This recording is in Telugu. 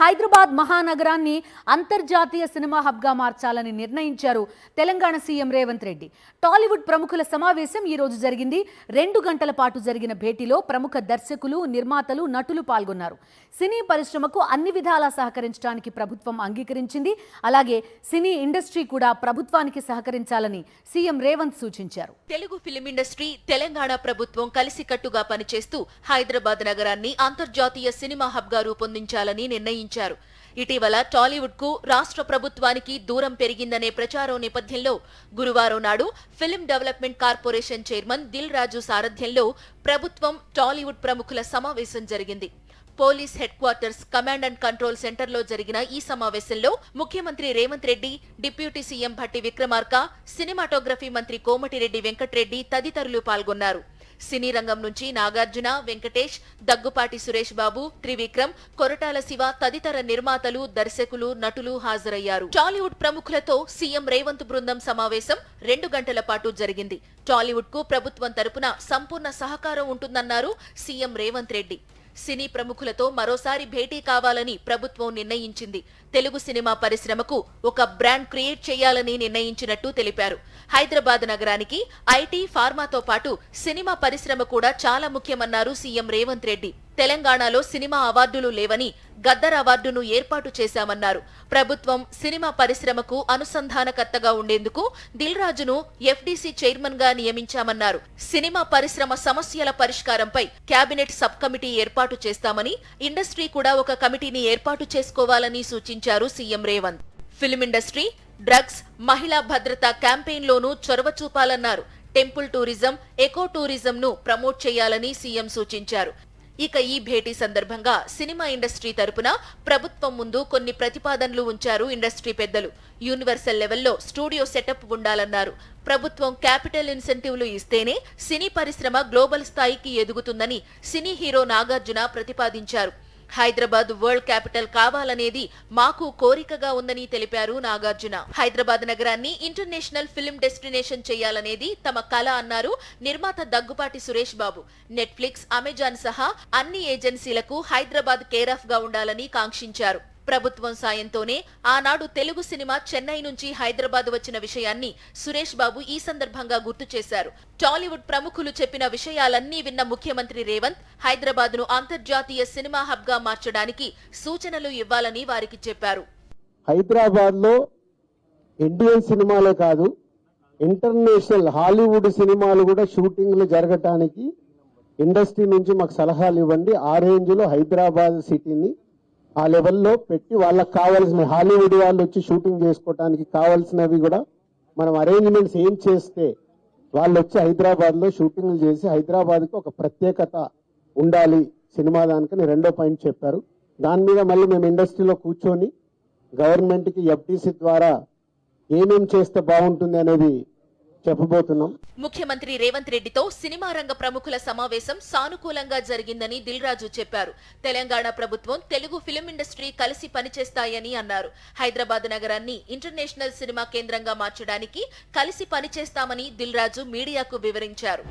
హైదరాబాద్ మహానగరాన్ని అంతర్జాతీయ సినిమా హబ్గా మార్చాలని నిర్ణయించారు తెలంగాణ సీఎం రేవంత్ రెడ్డి. టాలీవుడ్ ప్రముఖుల సమావేశం ఈ రోజు జరిగింది. 2 గంటల పాటు జరిగిన భేటీలో ప్రముఖ దర్శకులు, నిర్మాతలు, నటులు పాల్గొన్నారు. సినీ పరిశ్రమకు అన్ని విధాలా సహకరించడానికి ప్రభుత్వం అంగీకరించింది. అలాగే సినీ ఇండస్ట్రీ కూడా ప్రభుత్వానికి సహకరించాలని సీఎం రేవంత్ సూచించారు. తెలుగు ఫిలిం ఇండస్ట్రీ, తెలంగాణ ప్రభుత్వం కలిసికట్టుగా పనిచేస్తూ హైదరాబాద్ నగరాన్ని అంతర్జాతీయ సినిమా హబ్గా రూపొందించాలని నిర్ణయించారు. ఇటీవల టాలీవుడ్ కు రాష్ట్ర ప్రభుత్వానికి దూరం పెరిగిందనే ప్రచారం నేపథ్యంలో గురువారం నాడు film development corporation chairman Dil Raju సారథ్యంలో ప్రభుత్వం, టాలీవుడ్ ప్రముఖుల సమావేశం జరిగింది. Police headquarters, command and control సెంటర్లో జరిగిన ఈ సమావేశంలో ముఖ్యమంత్రి Revanth Reddy, deputy CM Bhatti Vikramarka, cinematography మంత్రి కోమటిరెడ్డి వెంకట్రెడ్డి తదితరులు పాల్గొన్నారు. సినీ రంగం నుంచి నాగార్జున, వెంకటేష్, దగ్గుపాటి సురేష్ బాబు, త్రివిక్రమ్, కొరటాల శివ తదితర నిర్మాతలు, దర్శకులు, నటులు హాజరయ్యారు. టాలీవుడ్ ప్రముఖులతో సీఎం రేవంత్ బృందం సమావేశం 2 గంటల పాటు జరిగింది. టాలీవుడ్ కు ప్రభుత్వం తరపున సంపూర్ణ సహకారం ఉంటుందన్నారు సీఎం రేవంత్ రెడ్డి. సినీ ప్రముఖులతో మరోసారి భేటీ కావాలని ప్రభుత్వం నిర్ణయించింది. తెలుగు సినిమా పరిశ్రమకు ఒక బ్రాండ్ క్రియేట్ చేయాలని నిర్ణయించినట్టు తెలిపారు. హైదరాబాద్ నగరానికి ఐటీ, ఫార్మాతో పాటు సినిమా పరిశ్రమ కూడా చాలా ముఖ్యమన్నారు సీఎం రేవంత్ రెడ్డి. తెలంగాణలో సినిమా అవార్డులు లేవని గద్దర్ అవార్డును ఏర్పాటు చేశామన్నారు. ప్రభుత్వం సినిమా పరిశ్రమకు అనుసంధానకర్తగా ఉండేందుకు దిల్ రాజును ఎఫ్డీసీ చైర్మన్ గా నియమించామన్నారు. సినిమా పరిశ్రమ సమస్యల పరిష్కారంపై కేబినెట్ సబ్ కమిటీ ఏర్పాటు చేస్తామని, ఇండస్ట్రీ కూడా ఒక కమిటీని ఏర్పాటు చేసుకోవాలని సూచించారు CM Revanth. Film industry, drugs, మహిళా భద్రత క్యాంపెయిన్లోనూ చొరవ చూపాలన్నారు. టెంపుల్ టూరిజం, ఎకో టూరిజంను ప్రమోట్ చేయాలని సీఎం సూచించారు. ఇక ఈ భేటీ సందర్భంగా సినిమా ఇండస్ట్రీ తరపున ప్రభుత్వం ముందు కొన్ని ప్రతిపాదనలు ఉంచారు ఇండస్ట్రీ పెద్దలు. యూనివర్సల్ లెవెల్లో స్టూడియో సెటప్ ఉండాలన్నారు. ప్రభుత్వం క్యాపిటల్ ఇన్సెంటివ్లు ఇస్తేనే సినీ పరిశ్రమ గ్లోబల్ స్థాయికి ఎదుగుతుందని సినీ హీరో నాగార్జున ప్రతిపాదించారు. హైదరాబాద్ వరల్డ్ క్యాపిటల్ కావాలనేది మాకు కోరికగా ఉందని తెలిపారు నాగార్జున. హైదరాబాద్ నగరాన్ని ఇంటర్నేషనల్ ఫిల్మ్ డెస్టినేషన్ చేయాలనేది తమ కల అన్నారు నిర్మాత దగ్గుపాటి సురేష్ బాబు. నెట్ఫ్లిక్స్, అమెజాన్ సహా అన్ని ఏజెన్సీలకు హైదరాబాద్ కేరాఫ్ గా ఉండాలని కాంక్షించారు. ప్రభుత్వం సాయంతోనే ఆనాడు తెలుగు సినిమా చెన్నై నుంచి హైదరాబాద్ వచ్చిన విషయాన్ని సురేష్ బాబు ఈ సందర్భంగా గుర్తు చేశారు. టాలీవుడ్ ప్రముఖులు చెప్పిన విషయాలన్నీ విన్న ముఖ్యమంత్రి రేవంత్ హైదరాబాద్ ను అంతర్జాతీయ సినిమా హబ్ గా మార్చడానికి సూచనలు ఇవ్వాలని వారికి చెప్పారు. హైదరాబాద్ లో ఇండియన్ సినిమాలే కాదు, ఇంటర్నేషనల్ హాలీవుడ్ సినిమాలు కూడా షూటింగ్లు జరగటానికి ఇండస్ట్రీ నుంచి మాకు సలహాలు ఇవ్వండి. ఆ రేంజ్ లో హైదరాబాద్ సిటీని ఆ లెవెల్లో పెట్టి వాళ్ళకి కావాల్సిన హాలీవుడ్ వాళ్ళు వచ్చి షూటింగ్ చేసుకోవడానికి కావాల్సినవి కూడా మనం అరేంజ్మెంట్స్ ఏం చేస్తే వాళ్ళు వచ్చి హైదరాబాద్ లో షూటింగ్లు చేసి హైదరాబాద్ కి ఒక ప్రత్యేకత ఉండాలి సినిమా దానికని 2వ పాయింట్ చెప్పారు. దాని మీద మళ్ళీ మేము ఇండస్ట్రీలో కూర్చొని గవర్నమెంట్ కి ఎఫ్టీసీ ద్వారా ఏమేం చేస్తే బాగుంటుంది అనేది చెప్పబోతున్నాం. ముఖ్యమంత్రి రేవంత్ రెడ్డితో సినిమా రంగ ప్రముఖుల సమావేశం సానుకూలంగా జరిగిందని దిల్ రాజు చెప్పారు. తెలంగాణ ప్రభుత్వం, తెలుగు ఫిలిం ఇండస్ట్రీ కలిసి పనిచేస్తాయని అన్నారు. హైదరాబాద్ నగరాన్ని ఇంటర్నేషనల్ సినిమా కేంద్రంగా మార్చడానికి కలిసి పనిచేస్తామని దిల్ రాజు మీడియాకు వివరించారు.